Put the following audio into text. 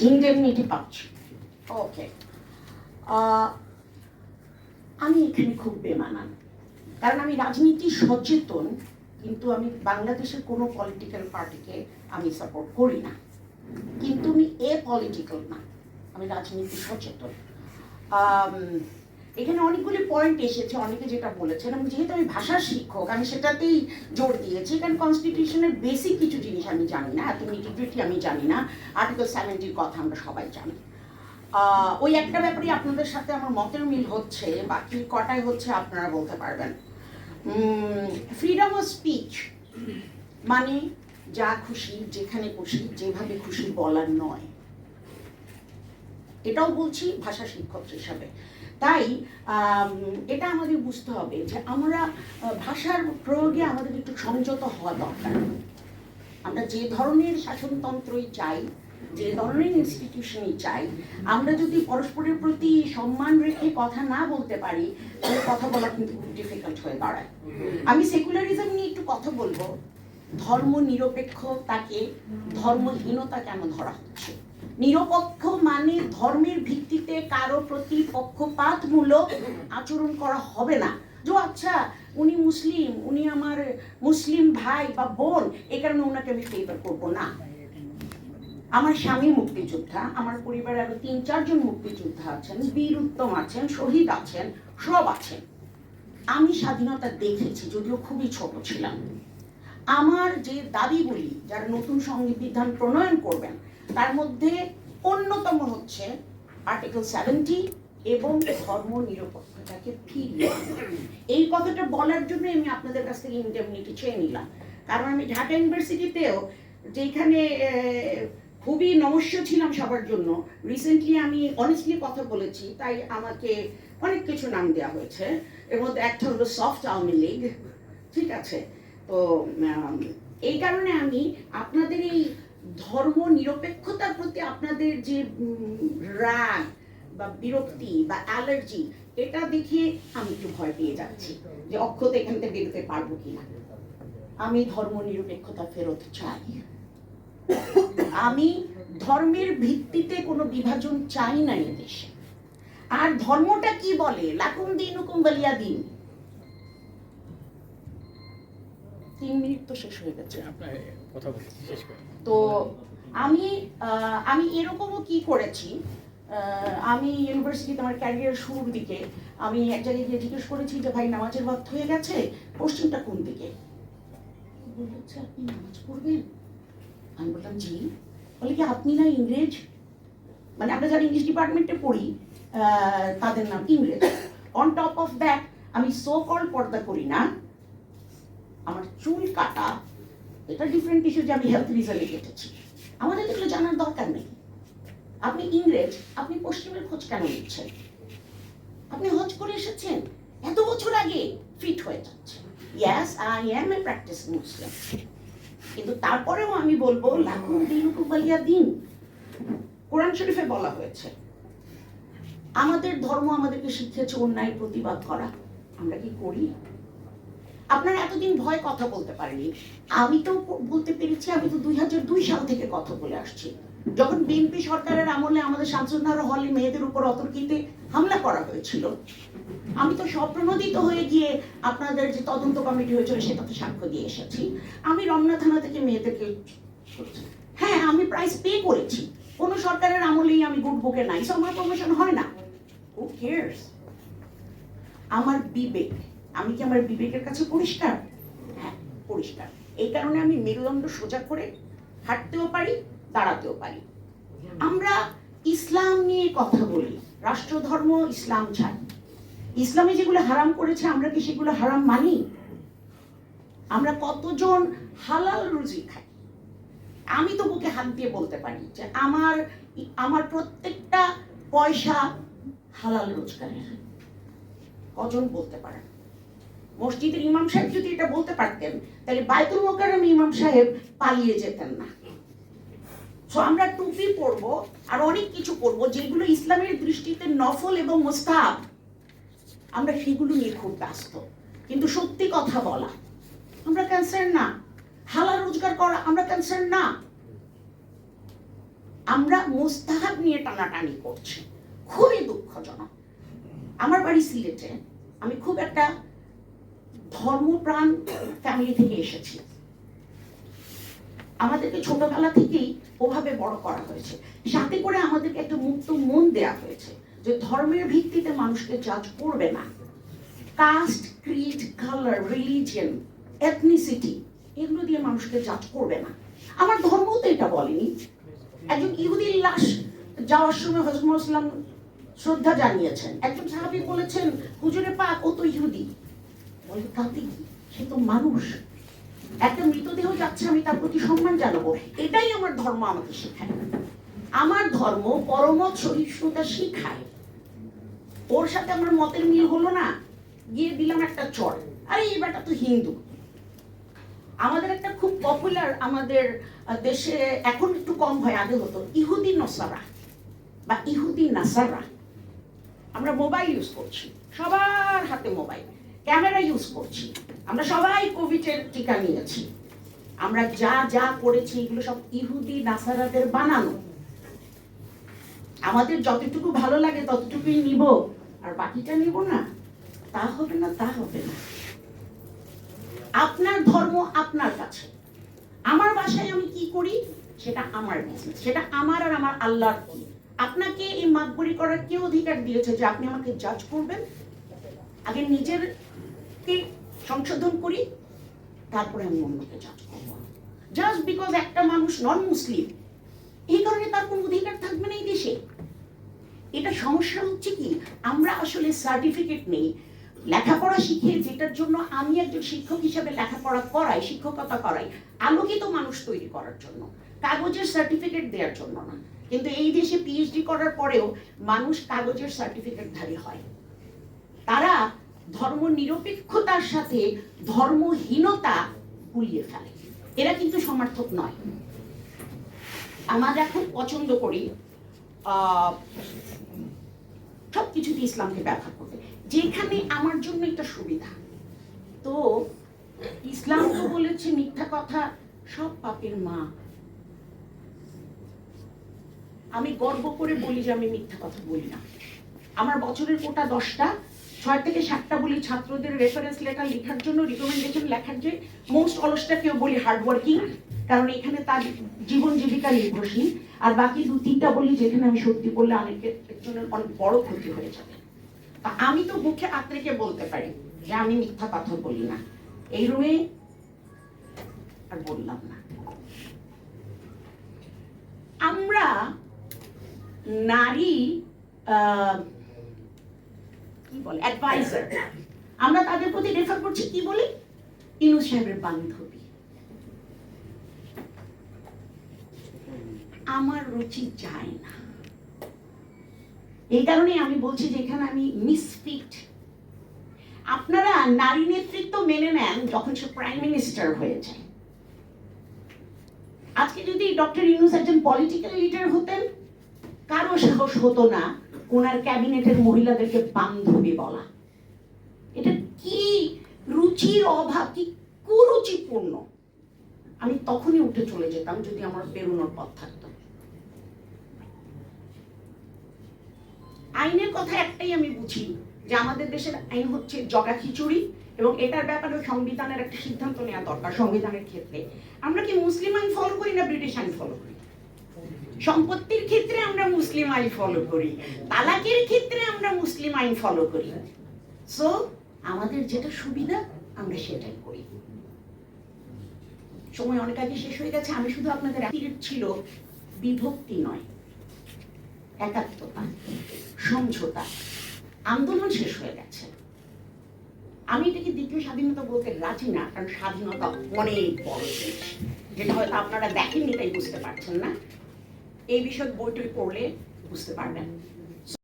Indemnity পাচ্ছি। ওকে, আমি এখানে খুব বেমানান, কারণ আমি রাজনীতি সচেতন, কিন্তু আমি বাংলাদেশের কোনো পলিটিক্যাল পার্টিকে আমি সাপোর্ট করি না, কিন্তু আমি পলিটিক্যাল না, আমি রাজনীতি সচেতন। এখানে অনেকগুলি পয়েন্ট এসেছে, অনেকে যেটা বলেছেন, এবং যেহেতু আমি ভাষার শিক্ষক আমি সেটাতেই জোর দিয়েছি, কারণ কনস্টিটিউশনের বেসিক কিছু জিনিস আমি জানি না, এত নিটিগ্রিটি আমি জানি না। আর্টিকেল 70-র কথা আমরা সবাই জানি। ওই একটা ব্যাপারে আপনাদের সাথে আমার মতের মিল হচ্ছে, বাকি কটাই হচ্ছে আপনারা বলতে পারবেন। ফ্রিডম অফ স্পিচ মানে যা খুশি যেখানে খুশি যেভাবে খুশি বলার নয়, এটাও বলছি ভাষা শিক্ষক হিসাবে। তাই এটা আমাদের বুঝতে হবে যে আমরা ভাষার প্রয়োগে আমাদের একটু সংযত হওয়া দরকার। আমরা যে ধরনের শাসনতন্ত্রই চাই, যে ধরনের ইনস্টিটিউশনই চাই, আমরা যদি পরস্পরের প্রতি সম্মান রেখে কথা না বলতে পারি, তাহলে কথা বলা কিন্তু খুব ডিফিকাল্ট হয়ে দাঁড়ায়। আমি সেকুলারিজম নিয়ে একটু কথা বলবো। ধর্ম নিরপেক্ষতাকে ধর্মহীনতা কেন ধরা হচ্ছে? নিরপেক্ষ মানে ধর্মের ভিত্তিতে কারো প্রতি পক্ষপাতমূলক আচরণ করা হবে না, যে আচ্ছা উনি মুসলিম, উনি আমার মুসলিম ভাই বা বোন, এই কারণে ওনাকে আমি ফেভার করবো না। আমার স্বামী মুক্তিযোদ্ধা, আমার পরিবারে আরো 3-4 জন মুক্তিযোদ্ধা আছেন, বীর উত্তম আছেন, শহীদ আছেন, সব আছেন। আমি স্বাধীনতা দেখেছি, যদিও খুবই ছোট ছিলাম। আমার যে দাবিগুলি যারা নতুন সংবিধান প্রণয়ন করবেন, তার মধ্যে অন্যতম হচ্ছে আর্টিকেল 70 এবং ধর্ম নিরপেক্ষতাকে ফিরিয়ে। এই কথাটা বলার জন্য আমি আপনাদের কাছ থেকে ইনডেমনিটি চেয়ে নিলাম, কারণ আমি ঢাকা ইউনিভার্সিটিতেও যেখানে খুবই নমস্য ছিলাম সবার জন্য, রিসেন্টলি আমি অনেস্টলি কথা বলেছি, তাই আমাকে অনেক কিছু নাম দেওয়া হয়েছে। এর মধ্যে একটা হলো সফট আওয়ামী লীগ, ঠিক আছে? তো এই কারণে আমি আপনাদের এই ধর্ম নিরপেক্ষতার প্রতি আপনাদের যে রাগ বা বিরক্তি বা অ্যালার্জি, এটা দেখে আমি একটু ভয় পেয়ে যাচ্ছি যে অক্ষত এখান থেকে বেরোতে পারবো কিনা। আমি ধর্ম নিরপেক্ষতা ফেরত চাই। আমি ধর্মের ভিত্তিতে কোনো বিভাজন চাই না এই দেশে। আর ধর্মটা কি বলে? লাকুম দীনুকুম ওয়ালিয়া দীন। 3 মিনিট তো শেষ হয়ে গেছে, আপনার কথা বলতে শেষ করে। তো আমি এরকমও কি করেছি, আমি ইউনিভার্সিটিতে আমার ক্যারিয়ার শুরুর দিকে আমি এক জায়গায় গিয়ে জিজ্ঞেস করেছি যে ভাই নামাজের ওয়াক্ত হয়ে গেছে, পশ্চিমটা কোন দিকে? বলেছে আপনি নামাজ পড়বেন? আমি বললাম জি। বলে কি আপনি না ইংরেজ? মানে আমরা যারা ইংলিশ ডিপার্টমেন্টে পড়ি তাদের নাম ইংরেজ। অন টপ অফ দ্যাট আমি সো কল পর্দা করি না, আমার চুল কাটা, এটা ডিফারেন্ট ইস্যু যে আমি হেলথ রিজনে কেটেছি, আমাদের এগুলো জানার দরকার নেই। আপনি ইংরেজ, আপনি পশ্চিমের খোঁজ কেন নিচ্ছেন? আপনি হজ করে এসেছেন এত বছর আগে, ফিট হয়ে যাচ্ছে। Yes, I am a practising Muslim, কিন্তু তারপরেও আমি বলবো লাকুম দীনুকুম ওয়ালিয়া দীন। কোরআন শরীফে বলা হয়েছে, আমাদের ধর্ম আমাদেরকে শিখিয়েছে অন্যায় প্রতিবাদ করা। আমরা কি করি? আপনারা এতদিন ভয় কথা বলতে পারেনি, আমি তো বলতে পেরেছি। আমি তো 2002 সাল থেকে কথা বলে আসছি, যখন বিএনপি সরকারের আমলে আমাদের শামসুন্নাহর হলে মেয়েদের উপর অতর্কিতে হামলা করা হয়েছিল। আমি তো স্বপ্রণোদিত হয়ে গিয়ে আপনাদের যে তদন্ত কমিটি হয়েছিল সেটাতে সাক্ষ্য দিয়ে এসেছি। আমি রমনা থানা থেকে মেয়েদেরকে, হ্যাঁ আমি প্রাইস পে করেছি, কোনো সরকারের আমলেই আমি গুড বুকে নাই, সো আমার প্রমোশন হয় না। হু কেয়ারস? আমার বিবেক, আমি কি আমার বিবেকের কাছে পরিষ্কার? হ্যাঁ পরিষ্কার। এই কারণে আমি মেরুদণ্ড সোজা করে হাঁটতেও পারি, দাঁড়াতেও পারি। আমরা ইসলাম নিয়ে কথা বলি, রাষ্ট্রধর্ম ইসলাম চাই। ইসলামে যেগুলো হারাম করেছে আমরা কি সেগুলো হারাম মানি? আমরা কতজন হালাল রুজি খাই? আমি তো বুকে হাত দিয়ে বলতে পারি যে আমার প্রত্যেকটা পয়সা হালাল রোজগারের। কজন বলতে পারেন? মসজিদের ইমাম সাহেব যদি এটা বলতে পারতেন, তাহলে বাইতুল মোকাররম ইমাম সাহেব পালিয়ে যেতেন না। সো আমরা টুপি পরবো আর অনেক কিছু করবো যেগুলো ইসলামের দৃষ্টিতে নফল এবং মুস্তাহাব, আমরা সেগুলো নিয়ে খুব ব্যস্ত। কিন্তু সত্যি কথা বলা আমরা কনসার্ন না, হালাল রোজগার করা আমরা কনসার্ন না। আমরা মুস্তাহাব নিয়ে টানাটানি করছি, খুবই দুঃখজনক। আমার বাড়ি সিলেটে, আমি খুব একটা ধর্মপ্রাণ ফ্যামিলি থেকে এসেছি। আমাদেরকে ছোটবেলা থেকেই ওভাবে বড় করা হয়েছে, সাথে করে আমাদেরকে একটা মুক্ত মন দেয়া হয়েছে যে ধর্মের ভিত্তিতে মানুষকে জাজ করবে না। Caste, creed, colour, religion, ethnicity এগুলো দিয়ে মানুষকে জাজ করবে না। আমার ধর্ম তো এটা বলেনি। একজন ইহুদির লাশ যাওয়ার সময় হযরত মুহাম্মদ সাল্লাল্লাহু আলাইহি ওয়াসাল্লাম শ্রদ্ধা জানিয়েছেন। একজন সাহাবী বলেছেন, হুজুরে পাক ও তো ইহুদি। বলে তাতে কি, সে তো মানুষ। একটা মৃতদেহ যাচ্ছে, আমি তার প্রতি সম্মান জানাবো। এটাই আমার ধর্ম আমাকে শেখায়। আমার ধর্ম পরমত সহিষ্ণুতা শিখায়। ওর সাথে আমার মতের মিল হলো না, গিয়ে দিলাম একটা চড়, আরে এই বেটা তো হিন্দু। আমাদের একটা খুব পপুলার, আমাদের দেশে এখন একটু কম হয়, আগে হতো ইহুদি নসারা বা ইহুদি নাসারা। আমরা মোবাইল ইউজ করছি, সবার হাতে মোবাইল, ক্যামেরা ইউজ করছি, আমরা সবাই কোভিডের টিকা নিয়েছি। আমরা যা যা করেছি এগুলো সব ইহুদি নাসারাদের বানানো। আমাদের যতটুকু ভালো লাগে ততটুকুই নিব, আর বাকিটা নিব না, তা হবে না, তা হবে না। আপনার ধর্ম আপনার কাছে। আমার বাসায় আমি কি করি সেটা আমার বিজনেস, সেটা আমার আর আমার আল্লাহর কি। আপনাকে এই মাতবরি করার কে অধিকার দিয়েছে যে আপনি আমাকে জাজ করবেন? আগে নিজেরকে সংশোধন করি, তারপরে আমি অন্যকে জাজ করব। জাস্ট বিকজ একটা মানুষ নন মুসলিম, এই কারণে তার কোনো অধিকার থাকবে না এই দেশে। এটা সমস্যা হচ্ছে কি, আমরা আসলে সার্টিফিকেট নেই, লেখাপড়া শিখে, যেটার জন্য আমি একজন শিক্ষক হিসেবে লেখাপড়া করাই, শিক্ষকতা করাই আলোকিত মানুষ তৈরি করার জন্য, কাগজের সার্টিফিকেট দেওয়ার জন্য না। কিন্তু এই দেশে পিএইচডি করার পরেও মানুষ কাগজের সার্টিফিকেটধারী হয়। তারা ধর্ম নিরপেক্ষতার সাথে ধর্মহীনতা গুলিয়ে ফেলে। এরা কিন্তু সমর্থক নয়। আমরা খুব পছন্দ করি সবকিছুতে ইসলামকে ব্যবহার করতে, যেখানে আমার জন্য এটা সুবিধা। তো ইসলাম তো বলেছে মিথ্যা কথা সব পাপের মা। আমি গর্ব করে বলি যে আমি মিথ্যা কথা বলি না। আমার বছরের কোটা 10টা, 6 থেকে 7টা বলি ছাত্রদের রেফারেন্স লেটার লেখার জন্য, রিকমেন্ডেশন লেখার যে মোস্ট অলসটাকেও বলি হার্ডওয়ার্কিং, কারণ এখানে তার জীবন জীবিকা নির্ভরশীল। আর বাকি 2-3টা বলি যেখানে আমি সত্যি বললে অনেকের একজনের অনেক বড় ক্ষতি হয়ে যাবে। তা আমি তো মুখে হাত রেখে বলতে পারি যে আমি মিথ্যা কথা বলি না। এই রুমে আর বললাম না। আমরা নারী কি বলে অ্যাডভাইজার, আমরা তাদের প্রতি রেফার করছি কি বলি, ইউনূস সাহেবের বান্ধবী। আমার রুচি যায় না। এই কারণে আমি বলছি যে এখানে আমি মিসফিট। আপনারা নারী নেতৃত্ব মেনে নেন যখন সে প্রাইম মিনিস্টার হয়েছে। আজকে যদি ডক্টর ইউনূস একজন পলিটিক্যাল লিডার হতেন, কারো সাহস হতো না ওনার ক্যাবিনেটের মহিলাদেরকে বান্ধবী বলা। এটা কি রুচির অভাব, কি কুরুচিপূর্ণ। আমি তখনই উঠে চলে যেতাম যদি আমার বেরোনোর পথ থাকতো। আইনের কথা একটাই আমি বুঝি যে আমাদের দেশের আইন হচ্ছে জগা খিচুড়ি, এবং এটার ব্যাপারে সংবিধানের একটা সিদ্ধান্ত নেওয়া দরকার। সংবিধানের ক্ষেত্রে আমরা কি মুসলিম আইন ফলো করি না ব্রিটিশ আইন ফলো করি? সম্পত্তির ক্ষেত্রে আমরা মুসলিম আইন ফলো করি, তালাকের ক্ষেত্রে আমরা মুসলিম আইন ফলো করি। সো আমাদের যেটা সুবিধা আমরা সেটাই করি। সময় অনেক আগে শেষ হয়ে গেছে। আমি শুধু আপনাদের ছিল বিভক্তি নয়, একাত্মতা, সমঝোতা। আন্দোলন শেষ হয়ে গেছে। আমি এটাকে দ্বিতীয় স্বাধীনতা বলতে রাজি না, কারণ স্বাধীনতা অনেক বড় জিনিস, যেটা হয়তো আপনারা দেখেননি তাই বুঝতে পারছেন না। এই বিষয়ে বইটই পড়লে বুঝতে পারবেন।